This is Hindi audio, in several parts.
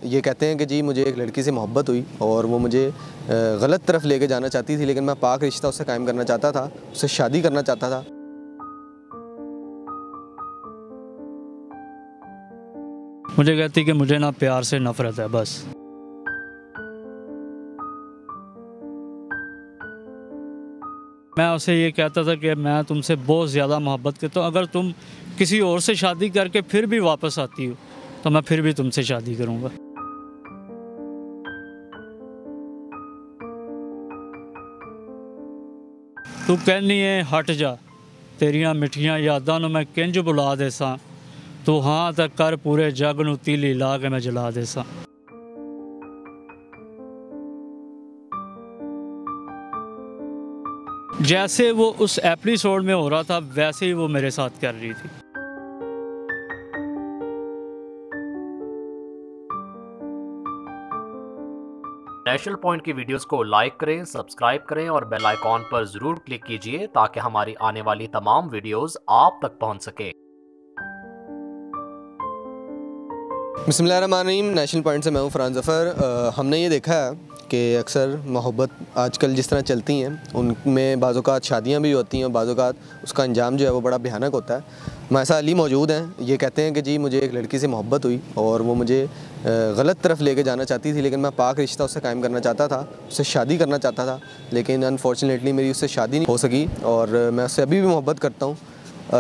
ये कहते हैं कि जी मुझे एक लड़की से मोहब्बत हुई और वो मुझे गलत तरफ लेके जाना चाहती थी, लेकिन मैं पाक रिश्ता उससे कायम करना चाहता था, उससे शादी करना चाहता था। मुझे कहती कि मुझे ना प्यार से नफ़रत है बस। मैं उसे ये कहता था कि मैं तुमसे बहुत ज़्यादा मोहब्बत करता हूँ, अगर तुम किसी और से शादी करके फिर भी वापस आती हो तो मैं फिर भी तुमसे शादी करूँगा। तू कहनी है हट जा, तेरियां मिठियां यादां नूं मैं किंज बुला देसां, तू हाँ तक कर पूरे जग नूं तीली ला के मैं जला देसां। जैसे वो उस एपिसोड में हो रहा था वैसे ही वो मेरे साथ कर रही थी। नेशनल पॉइंट की वीडियोस को लाइक करें, सब्सक्राइब करें और बेल आइकॉन पर जरूर क्लिक कीजिए ताकि हमारी आने वाली तमाम वीडियोस आप तक पहुंच सके। बिस्मिल्लाहिर्रहमानिर्रहीम। नेशनल पॉइंट से मैं हूँ फरहान ज़फ़र। हमने ये देखा है कि अक्सर मोहब्बत आजकल जिस तरह चलती हैं उनमें बाज़-औक़ात शादियाँ भी होती हैं और बाज़-औक़ात उसका अंजाम जो है वो बड़ा भयानक होता है। मासा अली मौजूद हैं। ये कहते हैं कि जी मुझे एक लड़की से मोहब्बत हुई और वो मुझे गलत तरफ लेके जाना चाहती थी, लेकिन मैं पाक रिश्ता उससे कायम करना चाहता था, उससे शादी करना चाहता था, लेकिन अनफॉर्चुनेटली मेरी उससे शादी नहीं हो सकी और मैं उससे अभी भी मोहब्बत करता हूँ,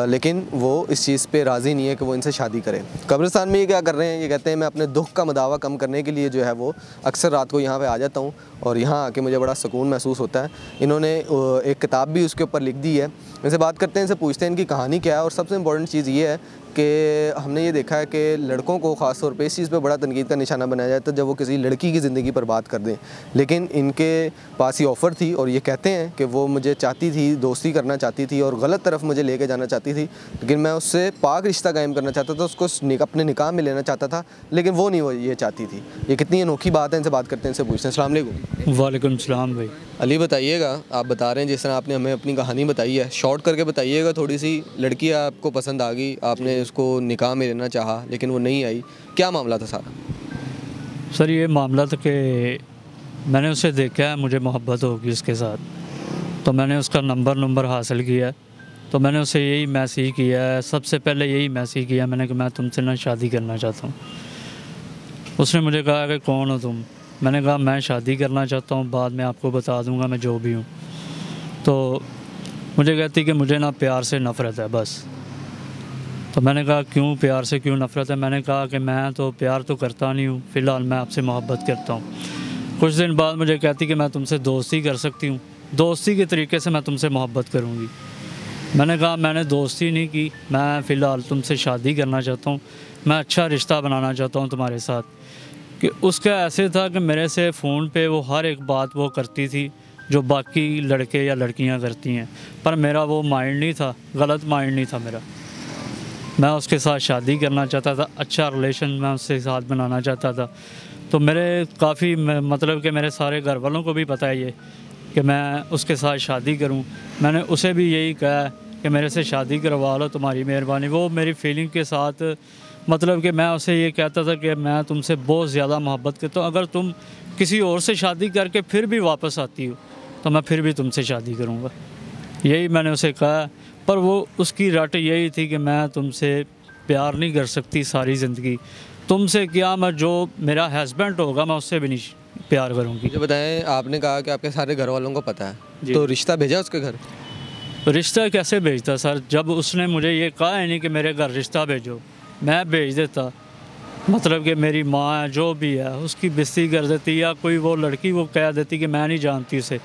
लेकिन वो इस चीज़ पे राज़ी नहीं है कि वो इनसे शादी करे। कब्रिस्तान में ये क्या कर रहे हैं, ये कहते हैं मैं अपने दुख का मदावा कम करने के लिए जो है वो अक्सर रात को यहाँ पे आ जाता हूँ और यहाँ आके मुझे बड़ा सुकून महसूस होता है। इन्होंने एक किताब भी उसके ऊपर लिख दी है। इनसे बात करते हैं, इनसे पूछते हैं इनकी कहानी क्या है। और सबसे इम्पोर्टेंट चीज़ ये है कि हमने ये देखा है कि लड़कों को ख़ास तौर पे इस चीज़ पे बड़ा तनकीद का निशाना बनाया जाता है जब वो किसी लड़की की ज़िंदगी पर बात कर दें, लेकिन इनके पास ये ऑफ़र थी और ये कहते हैं कि वो मुझे चाहती थी, दोस्ती करना चाहती थी और गलत तरफ मुझे लेके जाना चाहती थी, लेकिन मैं उससे पाक रिश्ता कायम करना चाहता था, उसको अपने निकाह में लेना चाहता था, लेकिन वो नहीं वो ये चाहती थी। ये कितनी अनोखी बात है। इनसे बात करते हैं, इनसे पूछते हैं। अस्सलाम वालेकुम। वालेकुम सलाम भाई। अली बताइएगा, आप बता रहे हैं जिस तरह आपने हमें अपनी कहानी बताई है, शॉर्ट करके बताइएगा थोड़ी सी। लड़की आपको पसंद आ गई, आपने उसको निकाह में लेना चाहा लेकिन वो नहीं आई, क्या मामला था सारा? सर ये मामला था कि मैंने उसे देखा है, मुझे मोहब्बत होगी उसके साथ, तो मैंने उसका नंबर हासिल किया, तो मैंने उसे यही मैसेज किया है, सबसे पहले यही मैसेज किया मैंने कि मैं तुमसे ना शादी करना चाहता हूँ। उसने मुझे कहा कि कौन हो तुम? मैंने कहा मैं शादी करना चाहता हूँ, बाद में आपको बता दूँगा मैं जो भी हूँ। तो मुझे कहती कि मुझे ना प्यार से नफ़रत है बस। तो मैंने कहा क्यों प्यार से क्यों नफ़रत है? मैंने कहा कि मैं तो प्यार तो करता नहीं हूँ, फ़िलहाल मैं आपसे मोहब्बत करता हूँ। कुछ दिन बाद मुझे कहती कि मैं तुमसे दोस्ती कर सकती हूँ, दोस्ती के तरीके से मैं तुमसे मोहब्बत करूँगी। मैंने कहा मैंने दोस्ती नहीं की, मैं फ़िलहाल तुमसे शादी करना चाहता हूँ, मैं अच्छा रिश्ता बनाना चाहता हूँ तुम्हारे साथ। कि उसका ऐसे था कि मेरे से फ़ोन पे वो हर एक बात वो करती थी जो बाकी लड़के या लड़कियां करती हैं, पर मेरा वो माइंड नहीं था, गलत माइंड नहीं था मेरा। मैं उसके साथ शादी करना चाहता था, अच्छा रिलेशन मैं उसके साथ बनाना चाहता था। तो मेरे काफ़ी मतलब कि मेरे सारे घर वालों को भी पता है ये कि मैं उसके साथ शादी करूं। मैंने उसे भी यही कहा कि मेरे से शादी करवा लो, तुम्हारी मेहरबानी। वो मेरी फीलिंग के साथ मतलब कि मैं उसे ये कहता था कि मैं तुमसे बहुत ज़्यादा मोहब्बत करता हूँ, अगर तुम किसी और से शादी करके फिर भी वापस आती हो तो मैं फिर भी तुमसे शादी करूँगा, यही मैंने उसे कहा। पर वो उसकी रट यही थी कि मैं तुमसे प्यार नहीं कर सकती सारी ज़िंदगी, तुमसे क्या, मैं जो मेरा हस्बैंड होगा मैं उससे भी नहीं प्यार करूँगी। मुझे बताएं, आपने कहा कि आपके सारे घर वालों को पता है, तो रिश्ता भेजा उसके घर? रिश्ता कैसे भेजता सर, जब उसने मुझे ये कहा है नहीं कि मेरे घर रिश्ता भेजो, मैं भेज देता। मतलब कि मेरी माँ जो भी है उसकी बेइज्जती कर देती, या कोई वो लड़की वो कह देती कि मैं नहीं जानती उसे,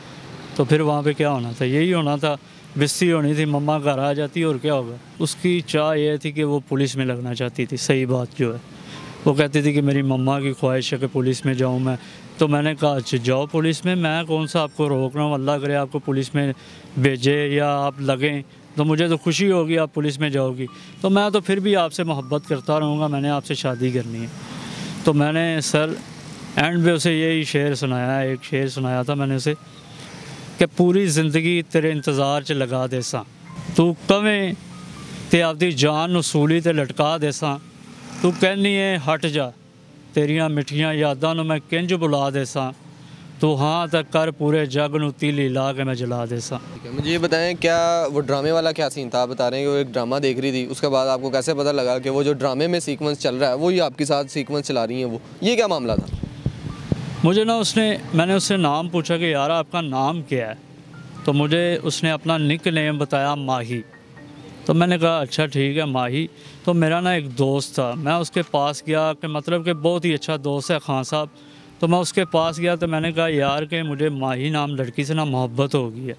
तो फिर वहाँ पे क्या होना था? यही होना था, बेइज्जती होनी थी, मम्मा घर आ जाती और क्या होगा। उसकी चाह ये थी कि वो पुलिस में लगना चाहती थी, सही बात जो है। वो कहती थी कि मेरी मम्मा की ख्वाहिश है कि पुलिस में जाऊँ मैं। तो मैंने कहा अच्छा जाओ पुलिस में, मैं कौन सा आपको रोक रहा हूँ, अल्लाह करे आपको पुलिस में भेजे या आप लगें तो मुझे तो खुशी होगी आप पुलिस में जाओगी, तो मैं तो फिर भी आपसे मोहब्बत करता रहूँगा, मैंने आपसे शादी करनी है। तो मैंने सर एंड पे उसे यही शेर सुनाया, एक शेर सुनाया था मैंने उसे कि पूरी ज़िंदगी तेरे इंतज़ार च लगा देसा, तू कवें ते आपदी जान नूं सूली ते लटका देसा, तू कहनी है हट जा, तेरियां मिठियां यादां नूं मैं किंज बुला देसां, तो हाँ तक कर पूरे जग नूं तीली ला के मैं जला देसां। ठीक है, मुझे ये बताएं क्या वो ड्रामे वाला क्या सीन था? आप बता रहे हैं कि वो एक ड्रामा देख रही थी, उसके बाद आपको कैसे पता लगा कि वो जो ड्रामे में सीक्वेंस चल रहा है वो ही आपके साथ सीक्वेंस चला रही हैं? वो ये क्या मामला था? मुझे ना मैंने उससे नाम पूछा कि यार आपका नाम क्या है, तो मुझे उसने अपना निक नेम बताया माही। तो मैंने कहा अच्छा ठीक है माही। तो मेरा ना एक दोस्त था, मैं उसके पास गया कि मतलब कि बहुत ही अच्छा दोस्त है खान साहब। तो मैं उसके पास गया तो मैंने कहा यार कि मुझे माही नाम लड़की से ना मोहब्बत हो गई है।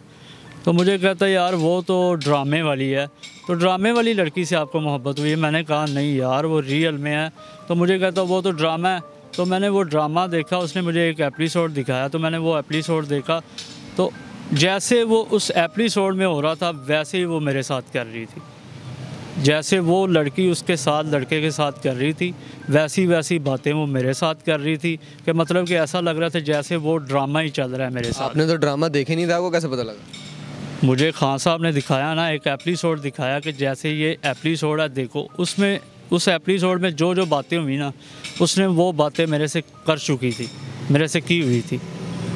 तो मुझे कहता यार वो तो ड्रामे वाली है, तो ड्रामे वाली लड़की से आपको मोहब्बत हुई है? मैंने कहा नहीं यार वो रियल में है। तो मुझे कहता वो तो ड्रामा है। तो मैंने वो ड्रामा देखा, उसने मुझे एक एपिसोड दिखाया, तो मैंने वो एपिसोड देखा। तो जैसे वो उस एपिसोड में हो रहा था वैसे ही वो मेरे साथ कर रही थी, जैसे वो लड़की उसके साथ लड़के के साथ कर रही थी वैसी बातें वो मेरे साथ कर रही थी। कि मतलब कि ऐसा लग रहा था जैसे वो ड्रामा ही चल रहा है मेरे साथ। आपने तो ड्रामा देखे नहीं था, आपको कैसे पता लगा? मुझे खान साहब ने दिखाया ना, एक एपिसोड दिखाया कि जैसे ये एपिसोड है देखो, उसमें उस एपिसोड में जो बातें हुई ना, उसने वो बातें मेरे से कर चुकी थी, मेरे से की हुई थी।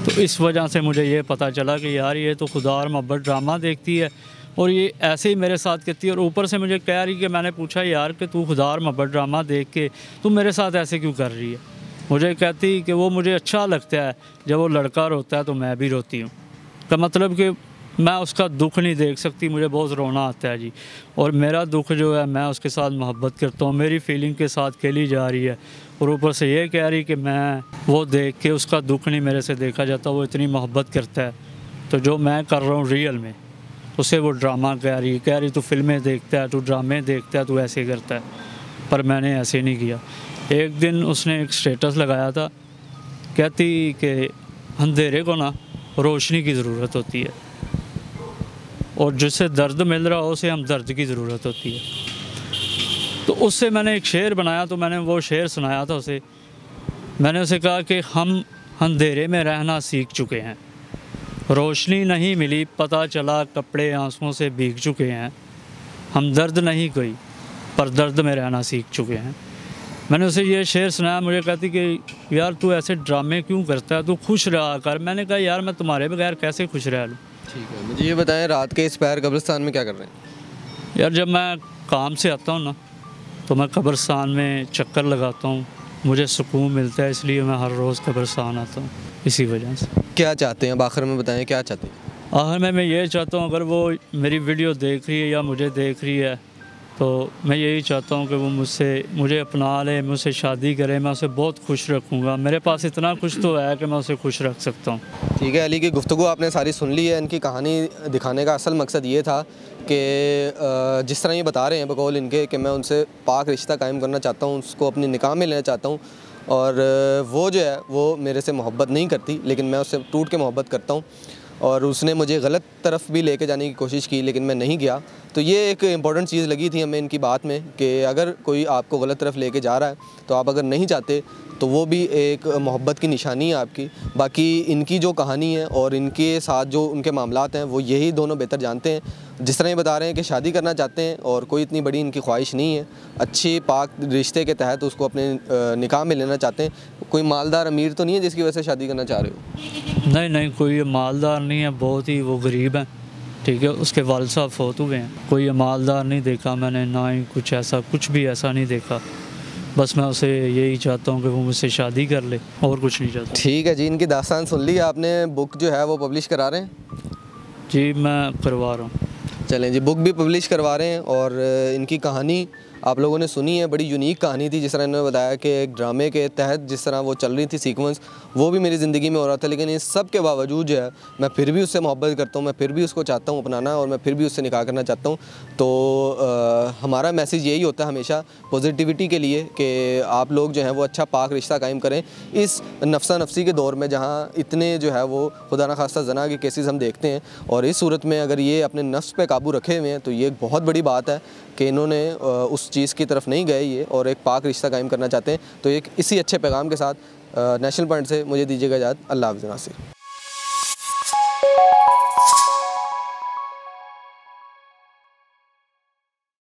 तो इस वजह से मुझे ये पता चला कि यार ये तो खुदा और मोहब्बत ड्रामा देखती है और ये ऐसे ही मेरे साथ कहती है। और ऊपर से मुझे कह रही कि मैंने पूछा यार कि तू खुदा और मोहब्बत ड्रामा देख के तू मेरे साथ ऐसे क्यों कर रही है? मुझे कहती कि वो मुझे अच्छा लगता है जब वो लड़का रोता है तो मैं भी रोती हूँ। का मतलब कि मैं उसका दुख नहीं देख सकती, मुझे बहुत रोना आता है जी। और मेरा दुख जो है मैं उसके साथ मोहब्बत करता हूँ, मेरी फीलिंग के साथ खेली जा रही है। और ऊपर से ये कह रही कि मैं वो देख के उसका दुख नहीं मेरे से देखा जाता, वो इतनी मोहब्बत करता है। तो जो मैं कर रहा हूँ रियल में, उसे वो ड्रामा कह रही तू फिल्में देखता है, तू ड्रामे देखता है, तू ऐसे करता है। पर मैंने ऐसे नहीं किया। एक दिन उसने एक स्टेटस लगाया था, कहती कि अंधेरे को ना रोशनी की ज़रूरत होती है और जिससे दर्द मिल रहा हो उसे हम दर्द की ज़रूरत होती है। तो उससे मैंने एक शेर बनाया, तो मैंने वो शेर सुनाया था उसे। मैंने उसे कहा कि हम अंधेरे में रहना सीख चुके हैं, रोशनी नहीं मिली पता चला कपड़े आंसुओं से भीग चुके हैं, हम दर्द नहीं कोई पर दर्द में रहना सीख चुके हैं। मैंने उसे ये शेर सुनाया। मुझे कहती कि यार तू ऐसे ड्रामे क्यों करता है, तू खुश रहा कर। मैंने कहा यार मैं तुम्हारे बगैर कैसे खुश रह लूँ। ठीक है, मुझे ये बताएं रात के इस पैर कब्रिस्तान में क्या कर रहे हैं? यार जब मैं काम से आता हूँ ना तो मैं कब्रिस्तान में चक्कर लगाता हूँ, मुझे सुकून मिलता है, इसलिए मैं हर रोज़ कब्रिस्तान आता हूँ, इसी वजह से। क्या चाहते हैं अब आखिर में बताएं, क्या चाहते हैं? आखिर में मैं ये चाहता हूँ अगर वो मेरी वीडियो देख रही है या मुझे देख रही है तो मैं यही चाहता हूँ कि वो मुझे अपना ले, मुझसे शादी करे, मैं उसे बहुत खुश रखूँगा। मेरे पास इतना कुछ तो है कि मैं उसे खुश रख सकता हूँ। ठीक है अली की गुफ्तगू आपने सारी सुन ली है। इनकी कहानी दिखाने का असल मकसद ये था कि जिस तरह ये बता रहे हैं बकौल इनके कि मैं उनसे पाक रिश्ता कायम करना चाहता हूँ, उसको अपने निकाह में लेना चाहता हूँ और वो जो है वो मेरे से मोहब्बत नहीं करती, लेकिन मैं उससे टूट के मोहब्बत करता हूँ। और उसने मुझे गलत तरफ भी लेके जाने की कोशिश की लेकिन मैं नहीं गया। तो ये एक इम्पॉर्टेंट चीज़ लगी थी हमें इनकी बात में कि अगर कोई आपको गलत तरफ लेके जा रहा है तो आप अगर नहीं चाहते तो वो भी एक मोहब्बत की निशानी है आपकी। बाकी इनकी जो कहानी है और इनके साथ जो उनके मामलात हैं वो यही दोनों बेहतर जानते हैं। जिस तरह ये बता रहे हैं कि शादी करना चाहते हैं और कोई इतनी बड़ी इनकी ख्वाहिश नहीं है, अच्छे पाक रिश्ते के तहत उसको अपने निकाह में लेना चाहते हैं। कोई मालदार अमीर तो नहीं है जिसकी वजह से शादी करना चाह रहे हो? नहीं, कोई मालदार नहीं है, बहुत ही वो गरीब है। ठीक है, उसके वालिद साहब फौत हुए हैं। कोई मालदार नहीं देखा मैंने, ना ही कुछ भी ऐसा नहीं देखा। बस मैं उसे यही चाहता हूँ कि वो मुझसे शादी कर ले, और कुछ नहीं चाहता। ठीक है जी, इनकी दास्तान सुन ली आपने। बुक जो है वो पब्लिश करा रहे हैं? जी मैं करवा रहा हूँ। चलें जी, बुक भी पब्लिश करवा रहे हैं और इनकी कहानी आप लोगों ने सुनी है, बड़ी यूनिक कहानी थी। जिस तरह इन्होंने बताया कि एक ड्रामे के तहत जिस तरह वो चल रही थी सीक्वेंस, वो भी मेरी ज़िंदगी में हो रहा था। लेकिन इस सब के बावजूद जो है मैं फिर भी उससे मोहब्बत करता हूँ, मैं फिर भी उसको चाहता हूँ अपनाना और मैं फिर भी उससे निकाह करना चाहता हूँ। तो हमारा मैसेज यही होता है हमेशा पॉजिटिविटी के लिए कि आप लोग जो हैं वो अच्छा पाक रिश्ता कायम करें इस नफसा नफसी के दौर में जहाँ इतने जो है वो खुदा न खास्ता जना के केसेस हम देखते हैं। और इस सूरत में अगर ये अपने नफ्स पे काबू रखे हुए हैं तो ये एक बहुत बड़ी बात है कि इन्होंने उस चीज़ की तरफ नहीं गए ये और एक पाक रिश्ता कायम करना चाहते हैं। तो एक इसी अच्छे पैगाम के साथ नेशनल पॉइंट से मुझे दीजिएगा इजाज़त। अल्लाह हाफ़िज़ नासिर।